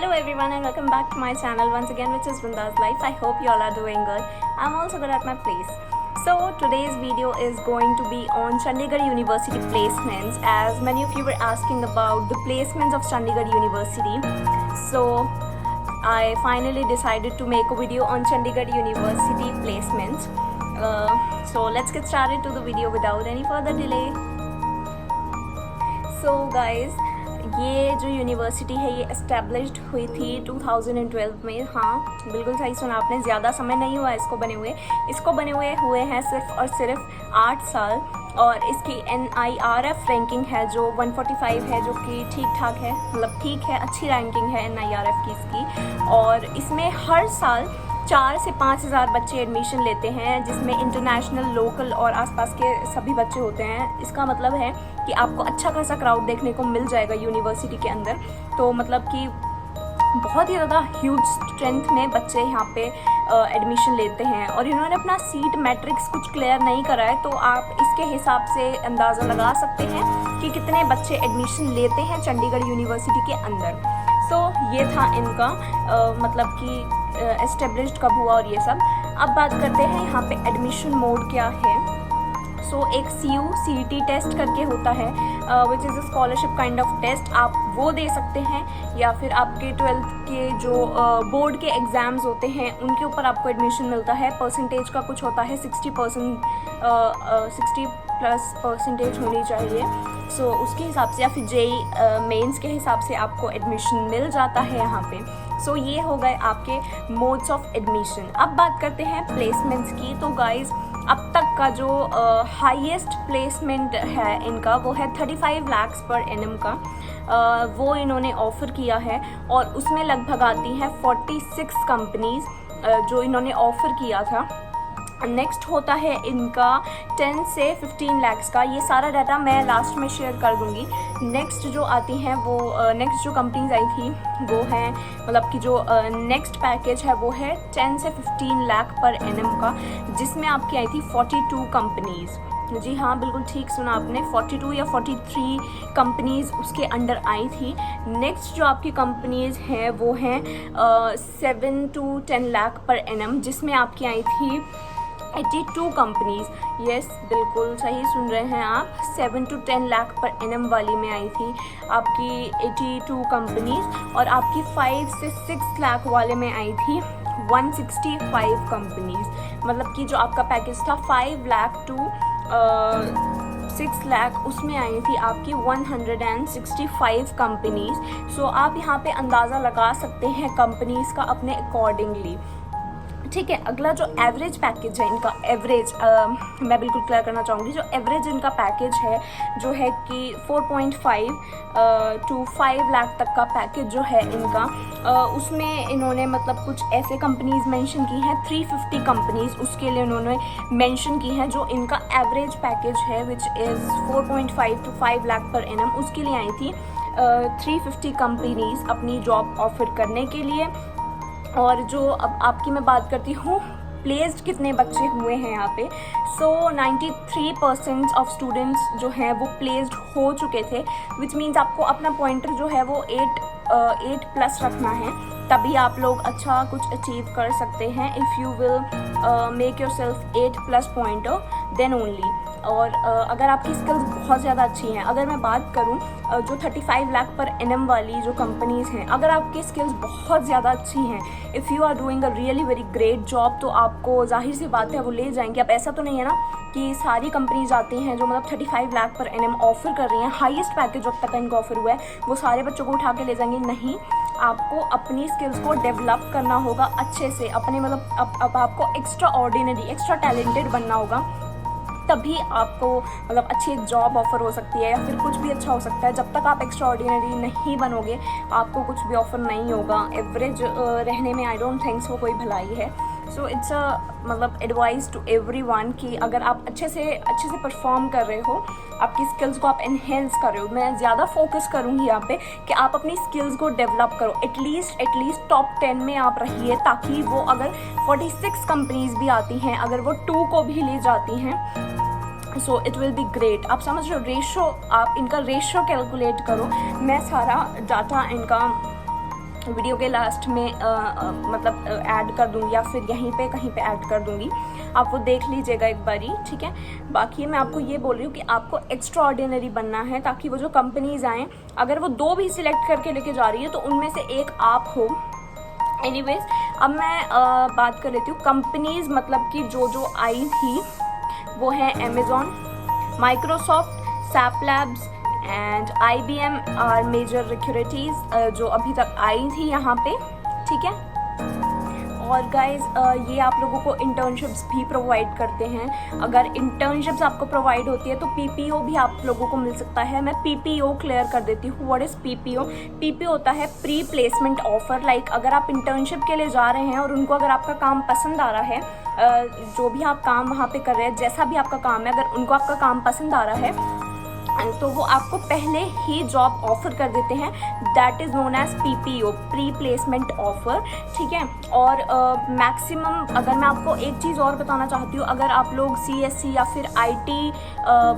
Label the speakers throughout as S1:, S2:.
S1: Hello everyone and welcome back to my channel once again, which is Vrinda's Life. I hope you all are doing good. I'm also good at my place. So today's video is going to be on Chandigarh University placements, as many of you were asking about the placements of Chandigarh University. So I finally decided to make a video on Chandigarh University placements. So let's get started to the video without any further delay. So guys, ये जो university है ये established हुई थी 2012 में। हाँ, बिल्कुल सही सुना आपने, ज़्यादा समय नहीं हुआ इसको बने हुए हैं सिर्फ और सिर्फ 8 साल। और इसकी NIRF रैंकिंग है जो 145 है, जो कि ठीक ठाक है, मतलब ठीक है, अच्छी रैंकिंग है NIRF की इसकी। और इसमें हर साल 4 से 5 हज़ार बच्चे एडमिशन लेते हैं, जिसमें इंटरनेशनल, लोकल और आसपास के सभी बच्चे होते हैं। इसका मतलब है कि आपको अच्छा खासा क्राउड देखने को मिल जाएगा यूनिवर्सिटी के अंदर। तो मतलब कि बहुत ही ज़्यादा ह्यूज स्ट्रेंथ में बच्चे यहाँ पे एडमिशन लेते हैं। और इन्होंने अपना सीट मैट्रिक्स कुछ क्लियर नहीं करा है, तो आप इसके हिसाब से अंदाज़ा लगा सकते हैं कि कितने बच्चे एडमिशन लेते हैं चंडीगढ़ यूनिवर्सिटी के अंदर। सो ये था इनका मतलब कि एस्टेब्लिश्ड कब हुआ और ये सब। अब बात करते हैं यहाँ पे एडमिशन मोड क्या है। सो एक CUCET टेस्ट करके होता है, which is a scholarship kind of test. आप वो दे सकते हैं, या फिर आपके 12th के जो बोर्ड के एग्ज़ाम्स होते हैं उनके ऊपर आपको एडमिशन मिलता है। परसेंटेज का कुछ होता है 60%, 60+ % होनी चाहिए। सो उसके हिसाब से, या फिर JEE मेंस के हिसाब से आपको एडमिशन मिल जाता है यहाँ पे। सो ये हो गए आपके मोड्स ऑफ एडमिशन। अब बात करते हैं प्लेसमेंट्स की। तो गाइज, अब तक का जो हाईएस्ट प्लेसमेंट है इनका वो है 35 लाख पर एनम का। वो इन्होंने ऑफ़र किया है, और उसमें लगभग आती हैं 46 कंपनीज़ जो इन्होंने ऑफ़र किया था। नेक्स्ट होता है इनका 10 से 15 लाख का। ये सारा डाटा मैं लास्ट में शेयर कर दूंगी। नेक्स्ट जो आती हैं वो नेक्स्ट जो कंपनीज आई थी वो है, मतलब कि जो नेक्स्ट पैकेज है वो है 10 से 15 लाख पर एनम का, जिसमें आपकी आई थी 42 कंपनीज़। जी हाँ, बिल्कुल ठीक सुना आपने, 42 या 43 कंपनीज़ उसके अंडर आई थी। नेक्स्ट जो आपकी कंपनीज़ हैं वो हैं 7 to 10 लाख पर एनम, जिसमें आपकी आई थी 82 कंपनीज़। यस, बिल्कुल सही सुन रहे हैं आप, 7 to 10 लाख पर एनम वाली में आई थी आपकी 82 कंपनीज़। और आपकी 5 से 6 लाख वाले में आई थी 165 कंपनीज़। मतलब कि जो आपका पैकेज था 5 लाख to 6 लाख, उसमें आई थी आपकी 165 कंपनीज़। सो आप यहाँ पे अंदाज़ा लगा सकते हैं कंपनीज़ का अपने अकॉर्डिंगली। ठीक है, अगला जो एवरेज पैकेज है इनका, एवरेज मैं बिल्कुल क्लियर करना चाहूँगी, जो एवरेज इनका पैकेज है जो है कि 4.5 to 5 लाख तक का पैकेज जो है इनका, उसमें इन्होंने मतलब कुछ ऐसे कंपनीज़ मेंशन की हैं, 350 कंपनीज़ उसके लिए उन्होंने मेंशन की हैं, जो इनका एवरेज पैकेज है which is 4.5 to 5 lakh per annum. उसके लिए आई थी 350 कंपनीज़ अपनी जॉब ऑफर करने के लिए। और जो अब आपकी मैं बात करती हूँ प्लेस्ड कितने बच्चे हुए हैं यहाँ पे। सो 93% ऑफ स्टूडेंट्स जो हैं वो प्लेस्ड हो चुके थे, विच मीन्स आपको अपना पॉइंटर जो है वो 8+ रखना है, तभी आप लोग अच्छा कुछ अचीव कर सकते हैं। If you will make yourself 8+ pointer then only. और अगर आपकी स्किल्स बहुत ज़्यादा अच्छी हैं, अगर मैं बात करूं जो 35 लाख पर एनम वाली जो कंपनीज़ हैं, अगर आपकी स्किल्स बहुत ज़्यादा अच्छी हैं, if you are doing a really very great job, तो आपको जाहिर सी बात है वो ले जाएंगे। अब ऐसा तो नहीं है ना कि सारी कंपनीज आती हैं जो मतलब 35 लाख पर एनम ऑफ़र कर रही हैं, हाईएस्ट पैकेज अब तक इनका ऑफर हुआ है, वो सारे बच्चों को उठा के ले जाएंगे। नहीं, आपको अपनी स्किल्स को डेवलप करना होगा अच्छे से, अपने मतलब अब आपको एक्स्ट्रा ऑर्डिनरी, एक्स्ट्रा टैलेंटेड बनना होगा, तभी आपको मतलब अच्छी एक जॉब ऑफ़र हो सकती है, या फिर कुछ भी अच्छा हो सकता है। जब तक आप एक्स्ट्रा ऑर्डिनरी नहीं बनोगे आपको कुछ भी ऑफ़र नहीं होगा। एवरेज रहने में आई डोंट थिंक सो कोई भलाई है। सो इट्स अ मतलब एडवाइस टू एवरीवन कि अगर आप अच्छे से परफॉर्म कर रहे हो, आपकी स्किल्स को आप एनहेंस कर रहे हो, मैं ज़्यादा फोकस करूँगी यहाँ पे कि आप अपनी स्किल्स को डेवलप करो। एटलीस्ट टॉप 10 में आप रहिए, ताकि वो अगर 46 कंपनीज़ भी आती हैं, अगर वो 2 को भी ले जाती हैं, so it will be great. आप समझ रहे हो, रेशो, आप इनका रेशो कैलकुलेट करो। मैं सारा डाटा इनका वीडियो के लास्ट में मतलब ऐड कर दूँगी या फिर यहीं पे कहीं पे ऐड कर दूँगी, आप वो देख लीजिएगा एक बारी, ठीक है। बाकी मैं आपको ये बोल रही हूँ कि आपको एक्स्ट्रा ऑर्डिनरी बनना है, ताकि वो जो कंपनीज आएँ, अगर वो 2 भी सिलेक्ट करके लेके जा रही है तो उनमें से एक आप हो। एनीवेज, अब मैं बात कर लेती हूँ कंपनीज, मतलब कि जो आई थी वो है Amazon, Microsoft, SAP Labs and IBM are major recruiters जो अभी तक आई थी यहाँ पे, ठीक है। और गाइज ये आप लोगों को इंटर्नशिप्स भी प्रोवाइड करते हैं। अगर इंटर्नशिप्स आपको प्रोवाइड होती है तो PPO भी आप लोगों को मिल सकता है। मैं PPO क्लियर कर देती हूँ। What is PPO? PPO होता है प्री प्लेसमेंट ऑफर। लाइक अगर आप इंटर्नशिप के लिए जा रहे हैं और उनको अगर आपका काम पसंद आ रहा है, जो भी आप काम वहाँ पे कर रहे हैं, जैसा भी आपका काम है, अगर उनको आपका काम पसंद आ रहा है तो वो आपको पहले ही जॉब ऑफर कर देते हैं। That is known as PPO, pre placement offer, ठीक है। और मैक्सिमम अगर मैं आपको एक चीज़ और बताना चाहती हूँ, अगर आप लोग CSC या फिर IT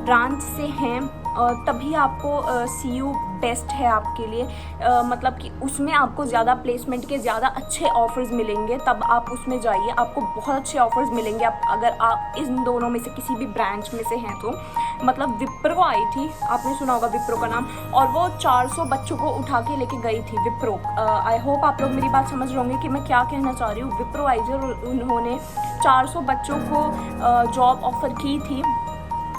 S1: ब्रांच से हैं तभी आपको CU बेस्ट है आपके लिए। मतलब कि उसमें आपको ज़्यादा प्लेसमेंट के ज़्यादा अच्छे ऑफर्स मिलेंगे, तब आप उसमें जाइए, आपको बहुत अच्छे ऑफर्स मिलेंगे अगर आप इन दोनों में से किसी भी ब्रांच में से हैं तो। मतलब विप्रो आई थी, आपने सुना होगा विप्रो का नाम, और वो 400 बच्चों को उठा के लेके गई थी विप्रो। आई होप आप लोग मेरी बात समझ रहे होंगे कि मैं क्या कहना चाह रही हूँ। विप्रो आई थी और उन्होंने 400 बच्चों को जॉब ऑफर की थी।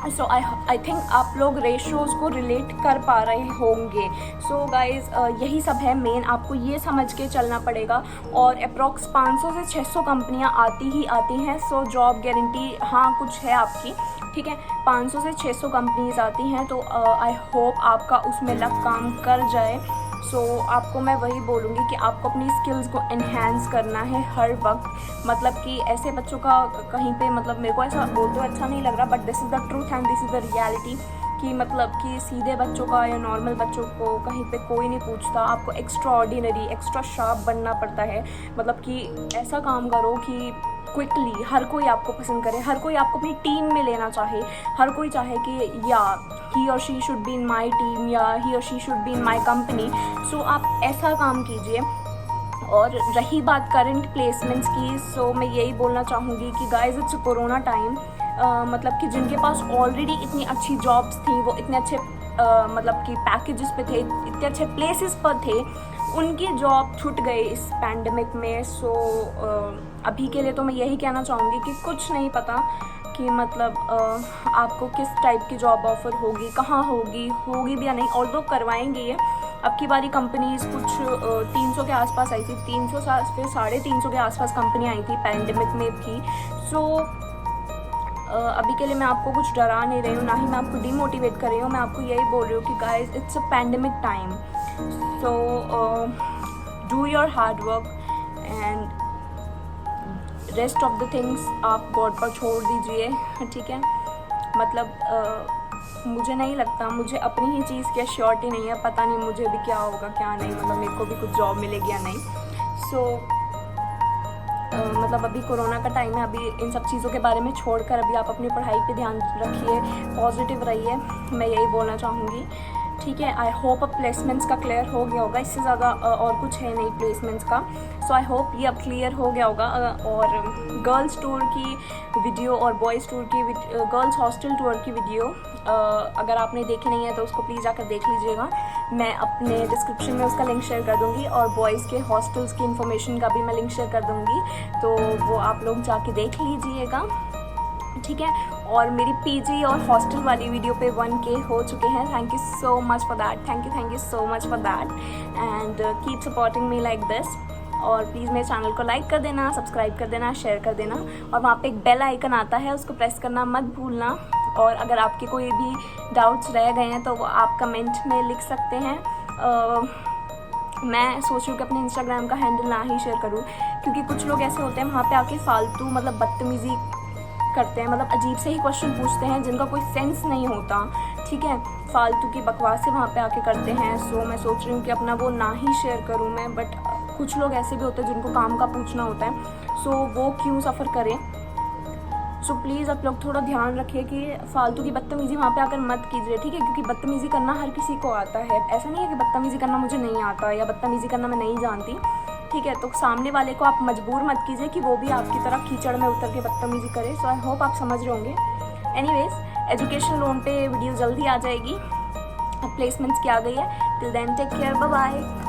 S1: सो आई थिंक आप लोग रेशोज़ को रिलेट कर पा रहे होंगे। सो गाइज़ यही सब है मेन, आपको ये समझ के चलना पड़ेगा। और अप्रॉक्स 500 से 600 कंपनियां आती ही आती हैं। सो जॉब गारंटी हाँ कुछ है आपकी, ठीक है। 500 से 600 कंपनीज आती हैं, तो आई होप आपका उसमें लक काम कर जाए। सो आपको मैं वही बोलूँगी कि आपको अपनी स्किल्स को एनहेंस करना है हर वक्त। मतलब कि ऐसे बच्चों का कहीं पे, मतलब मेरे को ऐसा बोलते हुए अच्छा नहीं लग रहा, but this is the truth and this is the reality कि मतलब कि सीधे बच्चों का या नॉर्मल बच्चों को कहीं पे कोई नहीं पूछता। आपको एक्स्ट्रा ऑर्डिनरी, एक्स्ट्रा शार्प बनना पड़ता है। मतलब कि ऐसा काम करो कि क्विकली हर कोई आपको पसंद करे, हर कोई आपको अपनी टीम में लेना चाहे, हर कोई चाहे कि या he or she should be in my team या he or she should be in my company. So आप ऐसा काम कीजिए। और रही बात करंट प्लेसमेंट्स की, सो मैं यही बोलना चाहूँगी कि गाइज इट्स कोरोना टाइम। मतलब कि जिनके पास ऑलरेडी इतनी अच्छी जॉब्स थी, वो इतने अच्छे मतलब कि पैकेजेस पे थे, इतने अच्छे प्लेसेस पर थे, उनकी जॉब छूट गई इस पैंडमिक में। सो अभी के लिए तो मैं यही कहना चाहूँगी कि कुछ नहीं पता कि मतलब आपको किस टाइप की जॉब ऑफर होगी, कहाँ होगी भी या नहीं। और लोग करवाएंगे ये। अब की बारी कंपनीज कुछ 300 के आसपास आई थी, 300 फिर 350 के आसपास कंपनी आई थी पैंडमिक में भी। सो अभी के लिए मैं आपको कुछ डरा नहीं रही हूँ, ना ही मैं आपको डिमोटिवेट कर रही हूँ। मैं आपको यही बोल रही हूँ कि guys it's a pandemic time. So do your hard work and rest of the things आप गॉड पर छोड़ दीजिए, ठीक है। मतलब मुझे नहीं लगता, मुझे अपनी ही चीज़ की श्योरिटी नहीं है, पता नहीं मुझे भी क्या होगा क्या नहीं, मतलब मेरे को भी कुछ जॉब मिलेगी या नहीं। सो मतलब अभी कोरोना का टाइम है, अभी इन सब चीज़ों के बारे में छोड़कर अभी आप अपनी पढ़ाई पे ध्यान रखिए, पॉजिटिव रहिए, मैं यही बोलना चाहूँगी, ठीक है। आई होप अब प्लेसमेंट्स का क्लियर हो गया होगा, इससे ज़्यादा और कुछ है नहीं प्लेसमेंट्स का। सो आई होप ये अब क्लियर हो गया होगा। और गर्ल्स टूर की वीडियो और बॉयज़ टूर की गर्ल्स हॉस्टल टूर की वीडियो अगर आपने देखी नहीं है तो उसको प्लीज़ जाकर देख लीजिएगा। मैं अपने डिस्क्रिप्शन में उसका लिंक शेयर कर दूँगी और बॉयज़ के हॉस्टल्स की इन्फॉर्मेशन का भी मैं लिंक शेयर कर दूँगी, तो वो आप लोग जाके देख लीजिएगा, ठीक है। और मेरी PG और हॉस्टल वाली वीडियो पे 1K हो चुके हैं। Thank you so much for that, thank you so much for that and keep supporting me like this. और प्लीज़ मेरे चैनल को लाइक कर देना, सब्सक्राइब कर देना, शेयर कर देना, और वहाँ पे एक बेल आइकन आता है, उसको प्रेस करना मत भूलना। और अगर आपके कोई भी डाउट्स रह गए हैं तो वो आप कमेंट में लिख सकते हैं। मैं सोच रही हूँ कि अपने इंस्टाग्राम का हैंडल ना ही शेयर करूँ, क्योंकि कुछ लोग ऐसे होते हैं वहाँ पे आके फालतू मतलब बदतमीज़ी करते हैं, मतलब अजीब से ही क्वेश्चन पूछते हैं जिनका कोई सेंस नहीं होता, ठीक है। फालतू की बकवासें वहाँ पे आके करते हैं। सो मैं सोच रही हूँ कि अपना वो ना ही शेयर करूँ मैं, बट कुछ लोग ऐसे भी होते हैं जिनको काम का पूछना होता है, सो वो क्यों सफ़र करें। सो प्लीज़ आप लोग थोड़ा ध्यान रखिए कि फालतू की बदतमीज़ी वहाँ पे आकर मत कीजिए, ठीक है, क्योंकि बदतमीज़ी करना हर किसी को आता है। ऐसा नहीं है कि बदतमीज़ी करना मुझे नहीं आता या बदतमीज़ी करना मैं नहीं जानती, ठीक है। तो सामने वाले को आप मजबूर मत कीजिए कि वो भी आपकी तरह कीचड़ में उतर के बदतमीज़ी करे। सो आई होप आप समझ रहे होंगे। एनीवेज, एजुकेशन लोन पे वीडियो जल्दी आ जाएगी, अब प्लेसमेंट्स की आ गई है। Till then take care, bye bye.